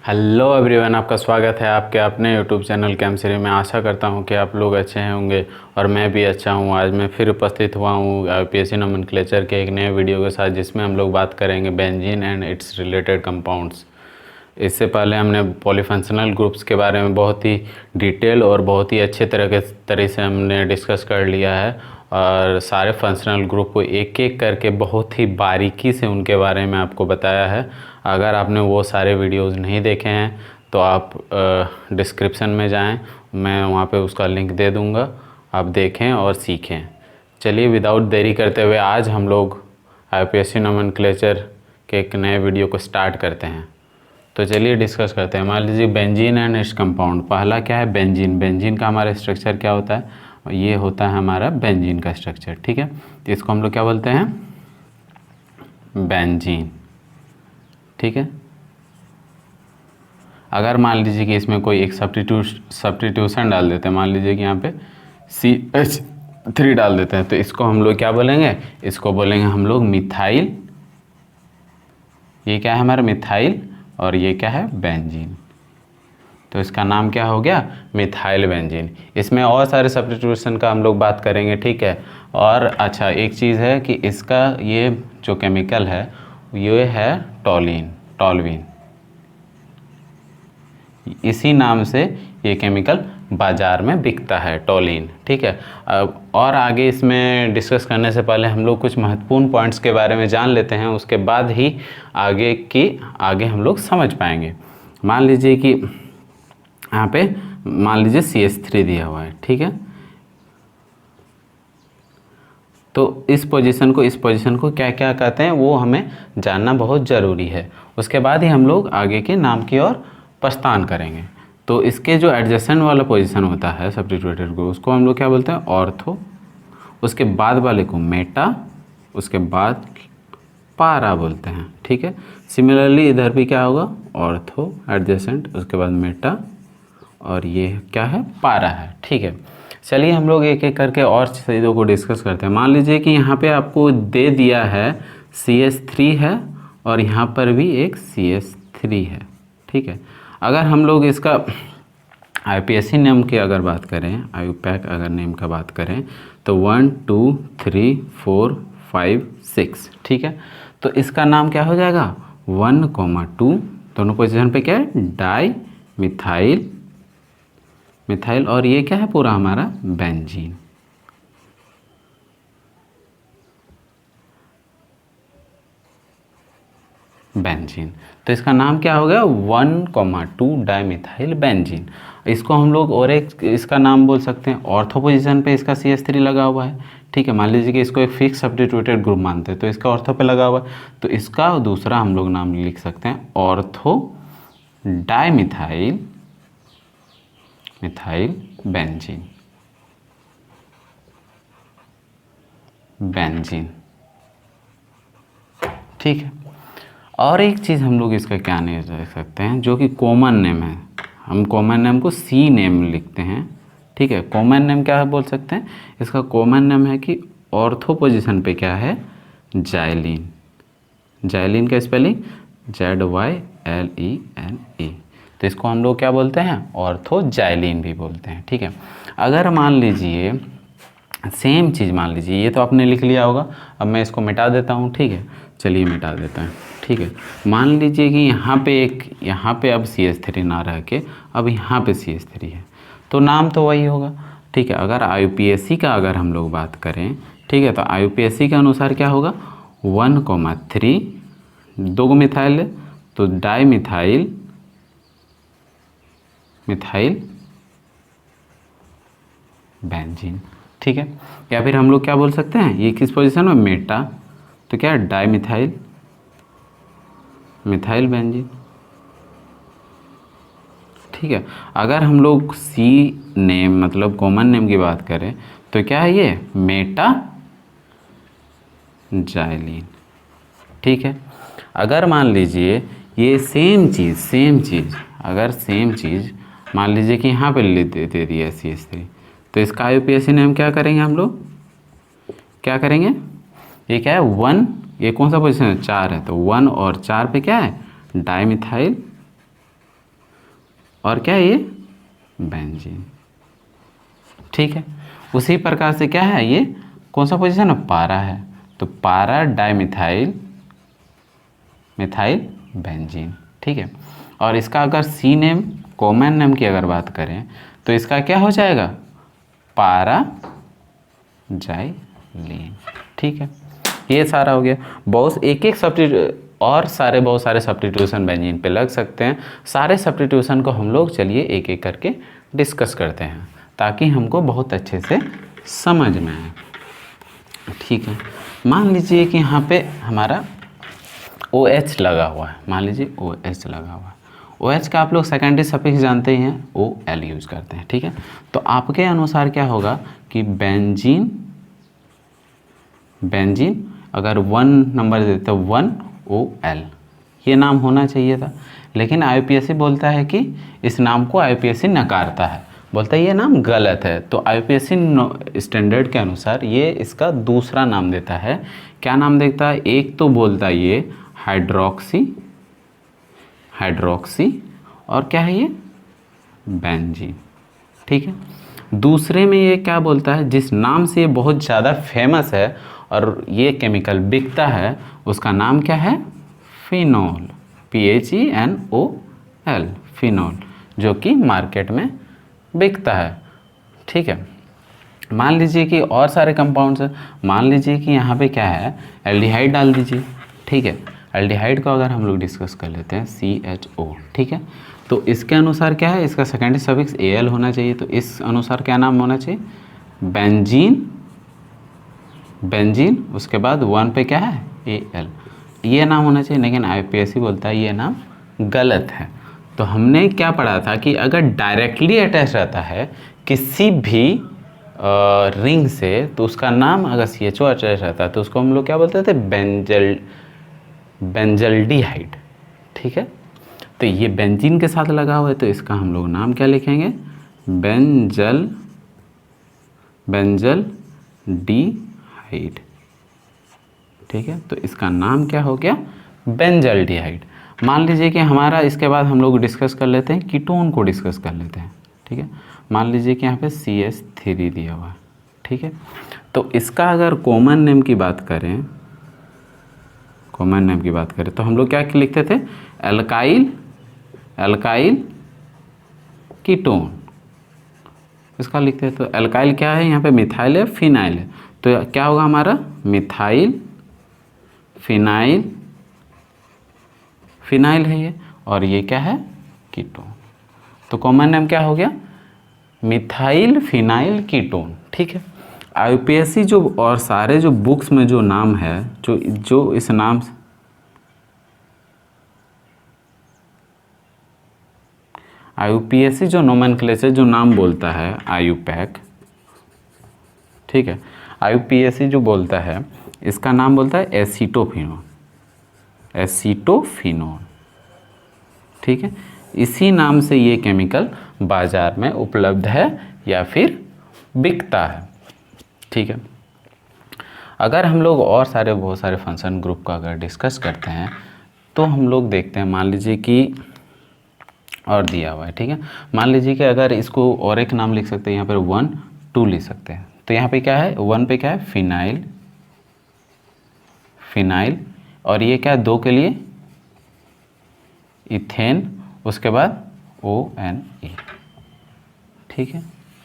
Hello everyone, आपका स्वागत है आपके अपने यूट्यूब चैनल केमश्री में। आशा करता हूं कि आप लोग अच्छे होंगे और मैं भी अच्छा हूं। आज मैं फिर उपस्थित हुआ हूं यूपीएससी नोमेनक्लेचर के एक नए वीडियो के साथ, जिसमें हम लोग बात करेंगे benzene and it's related compounds. इससे पहले हमने पॉलीफंक्शनल ग्रुप्स के बारे में बहुत ही डिटेल और बहुत ही अच्छे तरह से हमने डिस्कस कर लिया है और सारे फंक्शनल ग्रुप को एक एक करके बहुत ही बारीकी से उनके बारे में आपको बताया है। अगर आपने वो सारे वीडियोस नहीं देखे हैं तो आप डिस्क्रिप्शन में जाएं, मैं वहाँ पे उसका लिंक दे दूँगा, आप देखें और सीखें। चलिए विदाउट देरी करते हुए आज हम लोग यूपीएससी नोमेनक्लेचर के एक नए वीडियो को स्टार्ट करते हैं। तो चलिए डिस्कस करते हैं। मान लीजिए बेंजीन एंड इट्स कंपाउंड। पहला क्या है? बेंजीन। बेंजीन का हमारा स्ट्रक्चर क्या होता है? ये होता है हमारा बेंजीन का स्ट्रक्चर। ठीक है, तो इसको हम लोग क्या बोलते हैं? बेंजीन। ठीक है, अगर मान लीजिए कि इसमें कोई एक सब्स्टिट्यूशन डाल देते हैं, मान लीजिए कि यहाँ पे CH3 डाल देते हैं, तो इसको हम लोग क्या बोलेंगे? इसको बोलेंगे हम लोग मिथाइल। ये क्या है हमारा? मिथाइल। और ये क्या है? बेंजीन। तो इसका नाम क्या हो गया? Methyl benzene. इसमें और सारे सब्स्टिट्यूशन का हम लोग बात करेंगे। ठीक है, और अच्छा एक चीज़ है कि इसका ये जो केमिकल है ये है टॉल्वीन। इसी नाम से ये केमिकल बाज़ार में बिकता है, टॉलीन। ठीक है, अब और आगे इसमें डिस्कस करने से पहले हम लोग कुछ महत्वपूर्ण पॉइंट्स के बारे में जान लेते हैं, उसके बाद ही आगे हम लोग समझ पाएंगे। मान लीजिए कि यहाँ पे मान लीजिए CH3 दिया हुआ है। ठीक है, तो इस पोजीशन को क्या क्या कहते हैं वो हमें जानना बहुत ज़रूरी है। उसके बाद ही हम लोग आगे के नाम की ओर प्रस्थान करेंगे। तो इसके जो एडजेसेंट वाला पोजीशन होता है सब्स्टिट्यूटेड ग्रुप, उसको हम लोग क्या बोलते हैं? ऑर्थो। उसके बाद वाले को मेटा, उसके बाद पारा बोलते हैं। ठीक है, सिमिलरली इधर भी क्या होगा? ऑर्थो एडजेसेंट, उसके बाद मेटा, और ये क्या है? पारा है। ठीक है, चलिए हम लोग एक एक करके और चीज़ों को डिस्कस करते हैं। मान लीजिए कि यहाँ पे आपको दे दिया है CH3 है और यहाँ पर भी एक CH3 है। ठीक है, अगर हम लोग इसका IUPAC नेम की अगर बात करें, IUPAC अगर नेम का बात करें, तो 1 2 3 4 5 6। ठीक है, तो इसका नाम क्या हो जाएगा? 1,2 दोनों पोजीशन पे क्या है? डाई मिथाइल, और ये क्या है? पूरा हमारा बेंजीन। तो इसका नाम क्या हो गया? 1,2 डाईमिथाइल बेंजीन। इसको हम लोग और एक इसका नाम बोल सकते हैं, ऑर्थो पोजीशन पे इसका CH3 लगा हुआ है। ठीक है, मान लीजिए कि इसको एक फिक्स सब्स्टिट्यूटेड ग्रुप मानते हैं, तो इसका ऑर्थो पे लगा हुआ है, तो इसका दूसरा हम लोग नाम लिख सकते हैं ऑर्थो डाईमिथाइल बेंजीन। ठीक है, और एक चीज़ हम लोग इसका क्या नहीं रख सकते हैं, जो कि कॉमन नेम है। हम कॉमन नेम को C नेम लिखते हैं। ठीक है, कॉमन नेम क्या है बोल सकते हैं? इसका कॉमन नेम है कि ऑर्थो पोजीशन पे क्या है? जाइलिन। जाइलिन का स्पेलिंग ZYLENE। तो इसको हम लोग क्या बोलते हैं? ऑर्थो जाइलिन भी बोलते हैं। ठीक है, अगर मान लीजिए सेम चीज़, मान लीजिए ये तो आपने लिख लिया होगा, अब मैं इसको मिटा देता हूँ। ठीक है, चलिए मिटा देता है। ठीक है, मान लीजिए कि यहाँ पे अब CH3 ना रह के अब यहाँ पे CH3 है, तो नाम तो वही होगा। ठीक है, अगर IUPAC का अगर हम लोग बात करें, ठीक है, तो IUPAC के अनुसार क्या होगा? 1,3 दो मिथाइल है, तो डाई मिथाइल बेंजीन। ठीक है, या फिर हम लोग क्या बोल सकते हैं? ये किस पोजीशन में? मेटा, तो क्या है? Di methyl benzene. ठीक है, अगर हम लोग C नेम मतलब कॉमन नेम की बात करें, तो क्या है ये? Meta xylene. ठीक है, अगर मान लीजिए ये सेम चीज़ अगर सेम चीज़ मान लीजिए कि यहाँ पे दे दिया CH3, तो इसका IUPAC नेम क्या करेंगे हम लोग? क्या करेंगे? ये क्या है? 1, ये कौन सा पोजीशन है? 4 है, तो 1 और 4 पे क्या है? डाईमिथाइल और क्या है ये, बेंजीन। ठीक है, उसी प्रकार से क्या है, ये कौन सा पोजीशन है, पारा है, तो पारा डाइमिथाइल मिथाइल बेंजीन। ठीक है, और इसका अगर सी नेम कॉमन नेम की अगर बात करें तो इसका क्या हो जाएगा, पारा जाइलीन। ठीक है, ये सारा हो गया। बहुत एक एक सब्स्टिट्यूट और बहुत सारे सब्स्टिट्यूशन बेंजीन पे लग सकते हैं। सारे सब्स्टिट्यूशन को हम लोग चलिए एक एक करके डिस्कस करते हैं ताकि हमको बहुत अच्छे से समझ में आए। ठीक है, मान लीजिए कि यहाँ पे हमारा OH लगा हुआ है, मान लीजिए OH लगा हुआ है। OH का आप लोग सेकेंडरी सफिक्स जानते ही हैं, OL यूज़ करते हैं। ठीक है, तो आपके अनुसार क्या होगा कि बेंजीन अगर 1 नंबर देते तो 1OL ये नाम होना चाहिए था, लेकिन IUPAC बोलता है कि इस नाम को IUPAC नकारता है, बोलता है ये नाम गलत है। तो IUPAC स्टैंडर्ड के अनुसार ये इसका दूसरा नाम देता है। क्या नाम देता है, एक तो बोलता है ये हाइड्रोक्सी और क्या है ये, बेंजीन। ठीक है, दूसरे में ये क्या बोलता है, जिस नाम से ये बहुत ज़्यादा फेमस है और ये केमिकल बिकता है उसका नाम क्या है, फिनोल, PHENOL, फिनोल, जो कि मार्केट में बिकता है। ठीक है, मान लीजिए कि और सारे कंपाउंड्स हैं, मान लीजिए कि यहाँ पे क्या है, एल्डिहाइड डाल दीजिए। ठीक है, एल्डिहाइड को अगर हम लोग डिस्कस कर लेते हैं CHO। ठीक है, तो इसके अनुसार क्या है, इसका सेकेंडरी सफिक्स AL होना चाहिए, तो इस अनुसार क्या नाम होना चाहिए, बेंजीन, उसके बाद 1 पे क्या है, AL, ये नाम होना चाहिए, लेकिन IUPAC बोलता है ये नाम गलत है। तो हमने क्या पढ़ा था कि अगर डायरेक्टली अटैच रहता है किसी भी रिंग से तो उसका नाम, अगर CHO अटैच रहता है तो उसको हम लोग क्या बोलते थे, बेंजल्डिहाइड। ठीक है, तो ये बेंजीन के साथ लगा हुआ है तो इसका हम लोग नाम क्या लिखेंगे, बेंजल्डिहाइड। ठीक है, तो इसका नाम क्या हो गया, बेंजल्डिहाइड। मान लीजिए कि हमारा इसके बाद हम लोग डिस्कस कर लेते हैं, कीटोन को डिस्कस कर लेते हैं। ठीक है, मान लीजिए कि यहाँ पे CH3 दिया हुआ है। ठीक है, तो इसका अगर कॉमन नेम की बात करें तो हम लोग क्या लिखते थे, एल्काइल कीटोन इसका लिखते हैं। तो एल्काइल क्या है, यहाँ पे मिथाइल है, फिनाइल है, तो क्या होगा हमारा, मिथाइल फिनाइल है ये, और ये क्या है, कीटोन। तो कॉमन नेम क्या हो गया, मिथाइल फिनाइल कीटोन। ठीक है, IUPAC जो और सारे जो बुक्स में जो नाम है, जो इस नाम से IUPAC जो नोमेनक्लेचर जो नाम बोलता है IUPAC। ठीक है, IUPAC जो बोलता है इसका नाम बोलता है एसीटोफिनोल। ठीक है, इसी नाम से ये केमिकल बाजार में उपलब्ध है या फिर बिकता है। ठीक है, अगर हम लोग और बहुत सारे फंक्शन ग्रुप का अगर डिस्कस करते हैं तो हम लोग देखते हैं, मान लीजिए कि और दिया हुआ है। ठीक है, मान लीजिए कि अगर इसको और एक नाम लिख सकते हैं, यहाँ पर 1 2 लिख सकते हैं। तो यहाँ पे क्या है, 1 पे क्या है, फिनाइल, और ये क्या है, 2 के लिए इथेन, उसके बाद ONE। ठीक है,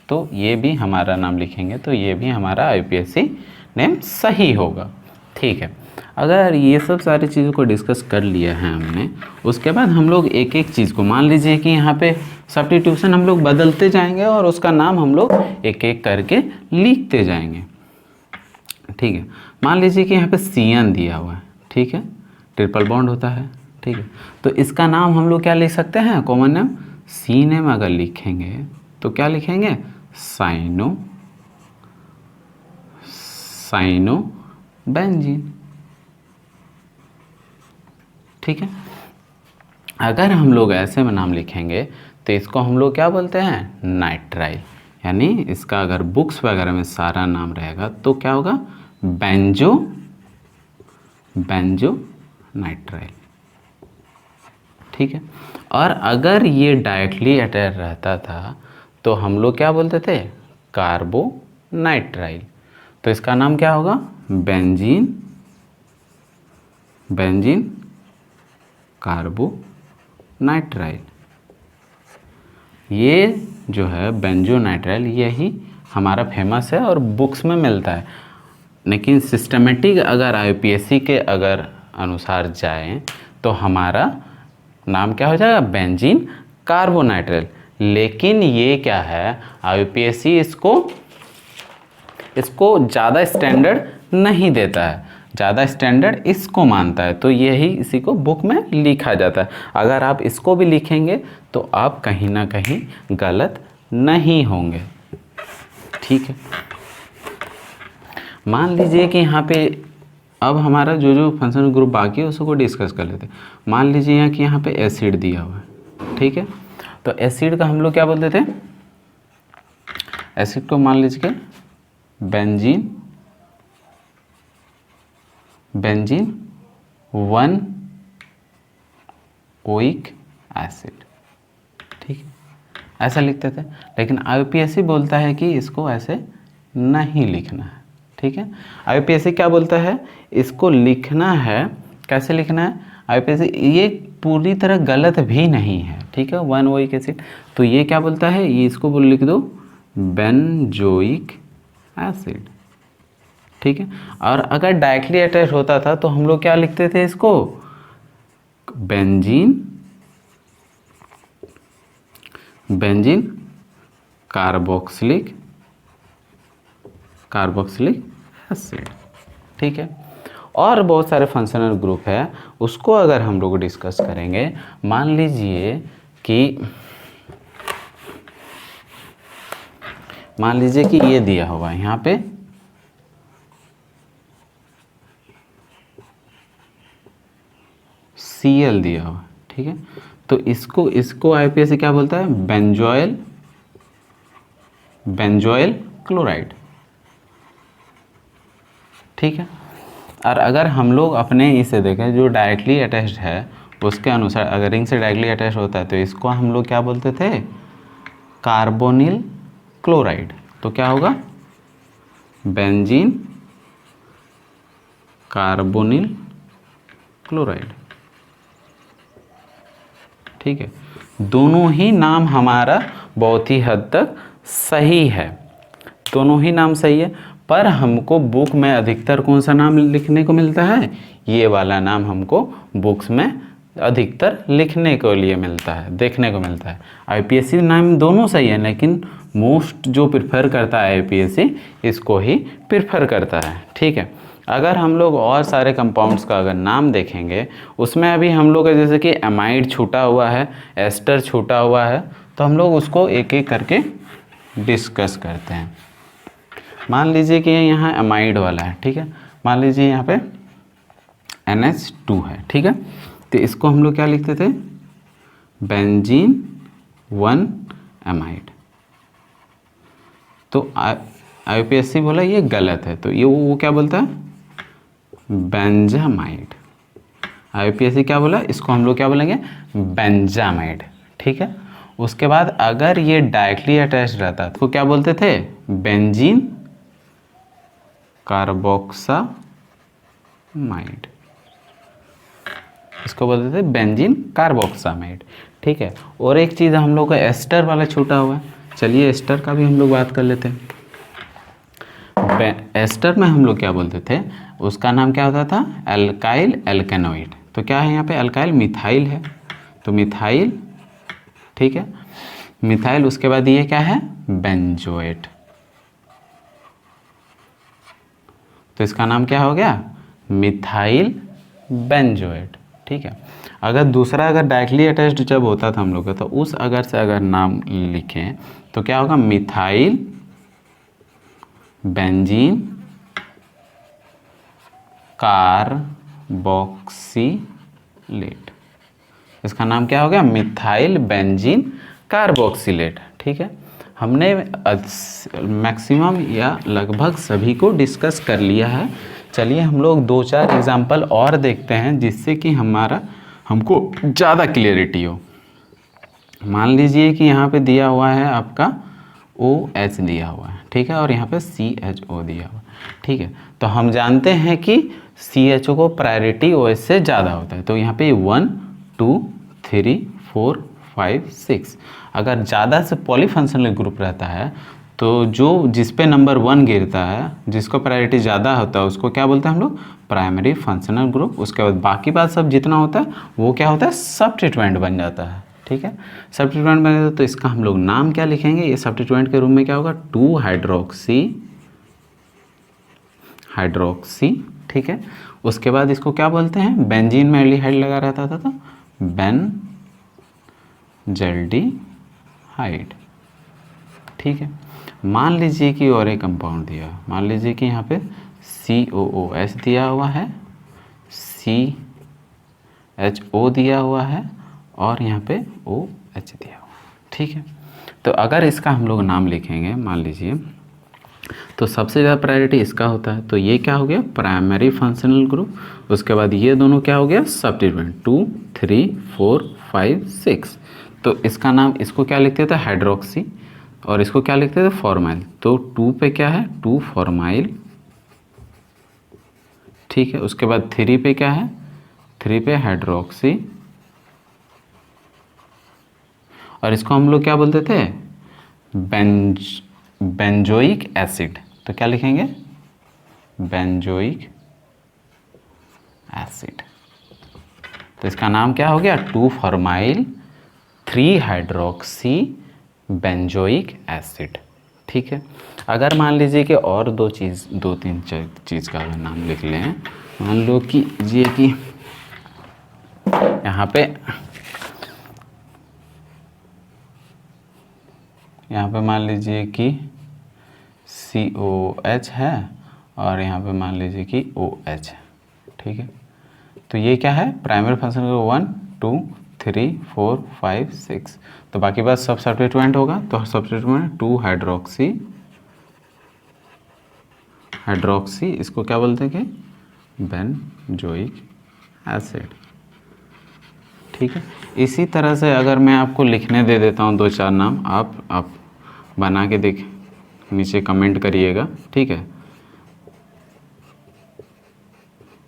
तो ये भी हमारा नाम लिखेंगे तो ये भी हमारा IUPAC नेम सही होगा। ठीक है, अगर ये सब सारी चीज़ों को डिस्कस कर लिया है हमने, उसके बाद हम लोग एक एक चीज़ को, मान लीजिए कि यहाँ पे सब्स्टिट्यूशन हम लोग बदलते जाएंगे और उसका नाम हम लोग एक एक करके लिखते जाएंगे। ठीक है, मान लीजिए कि यहाँ पे CN दिया हुआ है। ठीक है, ट्रिपल बॉन्ड होता है। ठीक है, तो इसका नाम हम लोग क्या लिख सकते हैं, कॉमन नेम, C नेम अगर लिखेंगे तो क्या लिखेंगे, साइनोबेंजीन। ठीक है, अगर हम लोग ऐसे में नाम लिखेंगे तो इसको हम लोग क्या बोलते हैं, नाइट्राइल। यानी इसका अगर बुक्स वगैरह में सारा नाम रहेगा तो क्या होगा, बेंजो नाइट्राइल। ठीक है, और अगर ये डायरेक्टली अटैच रहता था तो हम लोग क्या बोलते थे, कार्बोनाइट्राइल। तो इसका नाम क्या होगा, बेंजीन, बेंजीन कार्बोनाइट्राइल। ये जो है बेंजोनाइट्राइल, यही हमारा फेमस है और बुक्स में मिलता है। लेकिन सिस्टमेटिक अगर आईपीएससी के अगर अनुसार जाएं तो हमारा नाम क्या हो जाएगा, बेंजीन कार्बोनाइट्राइल। लेकिन ये क्या है, आईपीएससी इसको ज़्यादा स्टैंडर्ड नहीं देता है, ज़्यादा स्टैंडर्ड इसको मानता है, तो यही इसी को बुक में लिखा जाता है। अगर आप इसको भी लिखेंगे तो आप कहीं ना कहीं गलत नहीं होंगे, ठीक है। मान लीजिए कि यहाँ पे अब हमारा जो फंक्शनल ग्रुप बाकी है उसको डिस्कस कर लेते हैं। मान लीजिए कि यहाँ पे एसिड दिया हुआ है, ठीक है। तो एसिड का हम लोग क्या बोलते थे, एसिड को मान लीजिए बेंजीन, बेंजीन 1 ओइक एसिड, ठीक है, ऐसा लिखते थे। लेकिन आईपीएससी बोलता है कि इसको ऐसे नहीं लिखना है, ठीक है। आईपीएससी क्या बोलता है, इसको लिखना है, कैसे लिखना है, आईपीएससी ये पूरी तरह गलत भी नहीं है, ठीक है, 1 ओइक एसिड। तो ये क्या बोलता है, ये इसको लिख दो बेंजोइक एसिड, ठीक है। और अगर डायरेक्टली अटैच होता था तो हम लोग क्या लिखते थे इसको, benzene, benzene carboxylic, carboxylic acid, ठीक है। और बहुत सारे फंक्शनल ग्रुप है, उसको अगर हम लोग डिस्कस करेंगे। मान लीजिए कि ये दिया हुआ है यहाँ पे Cl दिया हुआ, ठीक है। तो इसको आईपीएससी क्या बोलता है, बेंजोइल, बेंजोइल क्लोराइड, ठीक है। और अगर हम लोग अपने इसे देखें जो डायरेक्टली अटैच्ड है उसके अनुसार, अगर रिंग से डायरेक्टली अटैच होता है तो इसको हम लोग क्या बोलते थे, कार्बोनिल क्लोराइड। तो क्या होगा, बेंजीन कार्बोनिल क्लोराइड, ठीक है। दोनों ही नाम हमारा बहुत ही हद तक सही है, दोनों ही नाम सही है, पर हमको बुक में अधिकतर कौन सा नाम लिखने को मिलता है, ये वाला नाम हमको बुक्स में अधिकतर लिखने के लिए मिलता है, देखने को मिलता है। आईपीएससी नाम दोनों सही है, लेकिन मोस्ट जो प्रिफर करता है आईपीएससी इसको ही प्रिफर करता है, ठीक है। अगर हम लोग और सारे कंपाउंड्स का अगर नाम देखेंगे, उसमें अभी हम लोग जैसे कि एमाइड छूटा हुआ है, एस्टर छूटा हुआ है, तो हम लोग उसको एक एक करके डिस्कस करते हैं। मान लीजिए कि यहाँ एमाइड वाला है, ठीक है। मान लीजिए यहाँ पे NH2 है, ठीक है। तो इसको हम लोग क्या लिखते थे, बेंजीन 1 एमाइड। तो आईपीएससी बोला ये गलत है, तो ये वो क्या बोलता है, बेंजामाइड। आईपीएससी क्या बोला, इसको हम लोग क्या बोलेंगे, बेंजामाइड, ठीक है। उसके बाद अगर ये डायरेक्टली अटैच रहता तो क्या बोलते थे, बेंजीन कार्बोक्सामाइड, इसको बोलते थे बेंजीन कार्बोक्सामाइड, ठीक है। और एक चीज़ हम लोग का एस्टर वाला छूटा हुआ है, चलिए एस्टर का भी हम लोग बात कर लेते हैं। एस्टर में हम लोग क्या बोलते थे, उसका नाम क्या होता था, एल्काइल एल्केनोइड। तो क्या है यहाँ पे, एल्काइल मिथाइल है, तो मिथाइल, ठीक है, मिथाइल। उसके बाद ये क्या है, बेंजोएट, तो इसका नाम क्या हो गया, मिथाइल बेंजोएट, ठीक है। अगर दूसरा अगर डायरेक्टली अटैच्ड जब होता था हम लोग का, तो उस अगर से अगर नाम लिखें तो क्या होगा, मिथाइल बेंजीन कार्बोक्सिलेट, इसका नाम क्या हो गया, मिथाइल बेंजीन कार्बोक्सिलेट, ठीक है। हमने मैक्सिमम या लगभग सभी को डिस्कस कर लिया है। चलिए हम लोग 2-4 एग्जाम्पल और देखते हैं जिससे कि हमको ज़्यादा क्लियरिटी हो। मान लीजिए कि यहाँ पे दिया हुआ है आपका OH दिया हुआ है, ठीक है, और यहाँ पे CHO दिया हुआ है, ठीक है। तो हम जानते हैं कि CHO को प्रायोरिटी OH से ज़्यादा होता है। तो यहाँ पे 1 2 3 4 5 6 अगर ज़्यादा से पॉलीफंक्शनल ग्रुप रहता है तो जिस पे नंबर 1 गिरता है, जिसको प्रायोरिटी ज़्यादा होता है, उसको क्या बोलते हैं हम लोग? Primary functional group. उसके बाद बाकी बात सब जितना होता है वो क्या होता है? सब्स्टिट्यूएंट बन जाता है, ठीक है। सब्स्टिट्यूएंट बन जाता है तो इसका हम लोग नाम क्या लिखेंगे? ये सब्स्टिट्यूएंट के रूप में क्या होगा? 2 हाइड्रोक्सी, ठीक है। उसके बाद इसको क्या बोलते हैं? बेंजीन में एल्डिहाइड लगा रहता था तो बेंजल्डिहाइड, ठीक है। मान लीजिए कि और एक कंपाउंड दिया, मान लीजिए कि यहाँ पे COOH दिया हुआ है, CHO दिया हुआ है और यहाँ पे OH दिया हुआ है, ठीक है। तो अगर इसका हम लोग नाम लिखेंगे, मान लीजिए, तो सबसे ज़्यादा प्रायोरिटी इसका होता है, तो ये क्या हो गया? Primary functional group. उसके बाद ये दोनों क्या हो गया? सब्स्टिट्यूएंट। 2 3 4 5 6। तो इसका नाम, इसको क्या लिखते थे? हाइड्रोक्सी, और इसको क्या लिखते थे? फॉर्माइल। तो 2 पे क्या है? 2 फॉर्माइल, ठीक है। उसके बाद 3 पे क्या है? 3 पे हाइड्रोक्सी, और इसको हम लोग क्या बोलते थे? Benzoic acid. तो क्या लिखेंगे? Benzoic acid. तो इसका नाम क्या हो गया? 2 फॉर्माइल 3 हाइड्रोक्सी बेंजोइक एसिड, ठीक है। अगर मान लीजिए कि और दो तीन चीज़ का अगर नाम लिख लें, मान लो कि ये कि यहाँ पे मान लीजिए कि COH है और यहाँ पे मान लीजिए कि OH है, ठीक है। तो ये क्या है? Primary function 1 2 3 4 5 6। तो बाकी बात सब सब्स्टिट्यूएंट होगा। तो सब्स्टिट्यूएंट 2 हाइड्रोक्सी, इसको क्या बोलते हैं कि? बेंजोइक एसिड, ठीक है। इसी तरह से अगर मैं आपको लिखने दे देता हूँ 2-4 नाम, आप बना के देख, नीचे कमेंट करिएगा, ठीक है।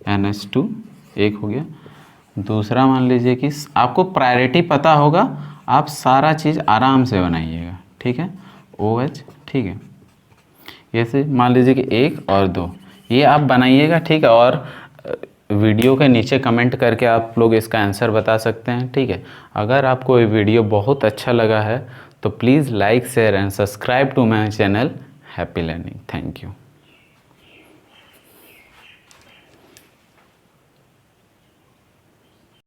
NH2 एक हो गया। दूसरा मान लीजिए कि आपको प्रायोरिटी पता होगा, आप सारा चीज़ आराम से बनाइएगा, ठीक है। OH, ठीक है। ऐसे मान लीजिए कि 1 और 2 ये आप बनाइएगा, ठीक है। और वीडियो के नीचे कमेंट करके आप लोग इसका आंसर बता सकते हैं, ठीक है। अगर आपको ये वीडियो बहुत अच्छा लगा है तो please like share and subscribe to my channel happy learning. Thank you.